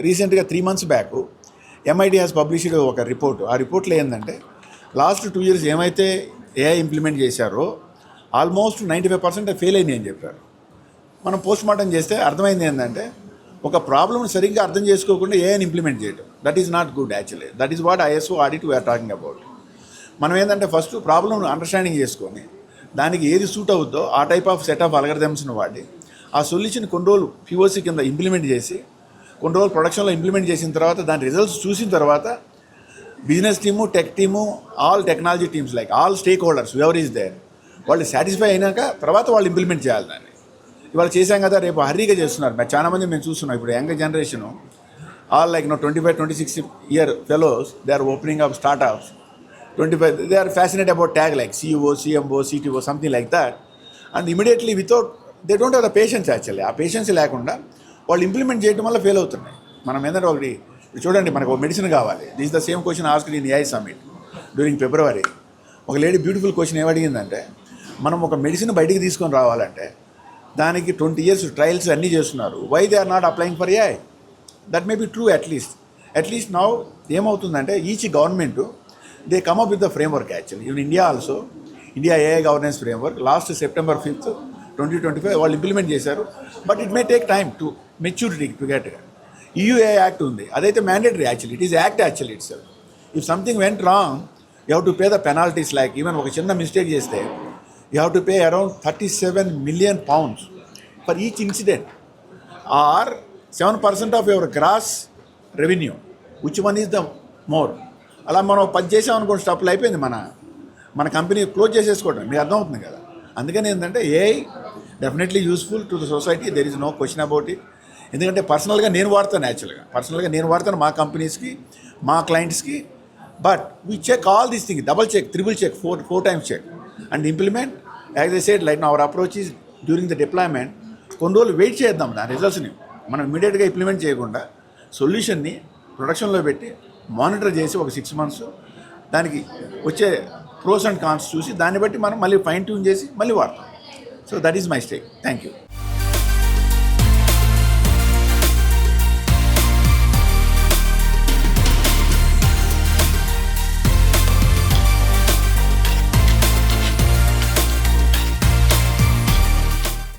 రీసెంట్గా 3 months back MIT has published ఒక report. ఆ రిపోర్ట్లో ఏంటంటే లాస్ట్ 2 years ఏమైతే AI ఇంప్లిమెంట్ చేశారో ఆల్మోస్ట్ 95% ఫెయిల్ అయింది అని చెప్పారు. మనం పోస్ట్ మార్టం చేస్తే అర్థమైంది ఏంటంటే ఒక ప్రాబ్లమ్ని సరిగ్గా అర్థం చేసుకోకుండా ఏఐని ఇంప్లిమెంట్ చేయడం, that is not good actually. That is what ISO audit we're talking about. మనం ఏంటంటే ఫస్ట్ ప్రాబ్లమ్ అండర్స్టాండింగ్ చేసుకొని దానికి ఏది సూట్ అవుద్దో ఆ టైప్ ఆఫ్ సెట్ ఆఫ్ అల్గరిథమ్స్ని వాడి ఆ సొల్యూషన్ కొన్ని రోజులు POC కింద ఇంప్లిమెంట్ చేసి కొన్ని రోజులు ప్రొడక్షన్లో ఇంప్లిమెంట్ చేసిన తర్వాత దాని రిజల్ట్స్ చూసిన తర్వాత business team, tech team, all technology teams like all stakeholders ever is there, వాళ్ళు సాటిస్ఫై అయినాక తర్వాత వాళ్ళు ఇంప్లిమెంట్ చేయాలి దాన్ని. ఇవాళ చేశాం కదా, రేపు హర్రీగా చేస్తున్నారు. చాలామంది మేము చూస్తున్నాం ఇప్పుడు young generation all like 25-26 year fellows, they are opening up startups. 25, they are fascinated about tag like CEO, CMO, CTO, something like that, and immediately without, they don't have the patience actually. ఆ patience లేకుండా వాళ్ళు implement చేయడం వల్ల fail అవుతున్నాయి. మనం ఏంటంటే ఒకటి చూడండి, మనకు ఒక మెడిసిన్ కావాలి. This is the same question asked in AI Summit during February. ఒక లేడీ బ్యూటిఫుల్ క్వశ్చన్ ఏమడిగిందంటే, మనం ఒక మెడిసిన్ బయటికి తీసుకొని రావాలంటే దానికి 20 years ట్రయల్స్ అన్నీ చేస్తున్నారు. Why they are not applying for AI? That may be true at least now ఏమవుతుందంటే each government they come up with the framework actually. Even India also, India AI governance framework last September 5th, 2025 వాళ్ళు implement చేశారు. But it may take time to maturity to get. EU AI act ఉంది, అదైతే mandatory actually. It is act actually it's. If something went wrong you have to pay the penalties. Like even ఒక చిన్న mistake చేస్తే you have to pay around 37 million pounds for each incident, or 7% of your gross revenue. Which one is the more? అలా మనం పని చేసాం అనుకోండి, స్టప్లు అయిపోయింది, మన కంపెనీ క్లోజ్ చేసేసుకోవడం. మీకు అర్థమవుతుంది కదా. అందుకని ఏంటంటే AI definitely useful to the society, there is no question about it. ఎందుకంటే పర్సనల్గా నేను వాడతాను మా కంపెనీస్కి, మా క్లయింట్స్కి. But we check all these thing, double check, triple check, four times check and implement. As I said, like our approach is during the deployment కొన్ని రోజులు వెయిట్ చేద్దాం దాని రిజల్ట్స్ని. మనం ఇమీడియట్గా ఇంప్లిమెంట్ చేయకుండా సొల్యూషన్ని ప్రొడక్షన్లో పెట్టి మానిటర్ చేసి ఒక 6 months దానికి వచ్చే ప్రోస్ అండ్ కాన్స్ చూసి దాన్ని బట్టి మనం మళ్ళీ ఫైన్ ట్యూన్ చేసి మళ్ళీ వాడతాం. So that is my stake. Thank you.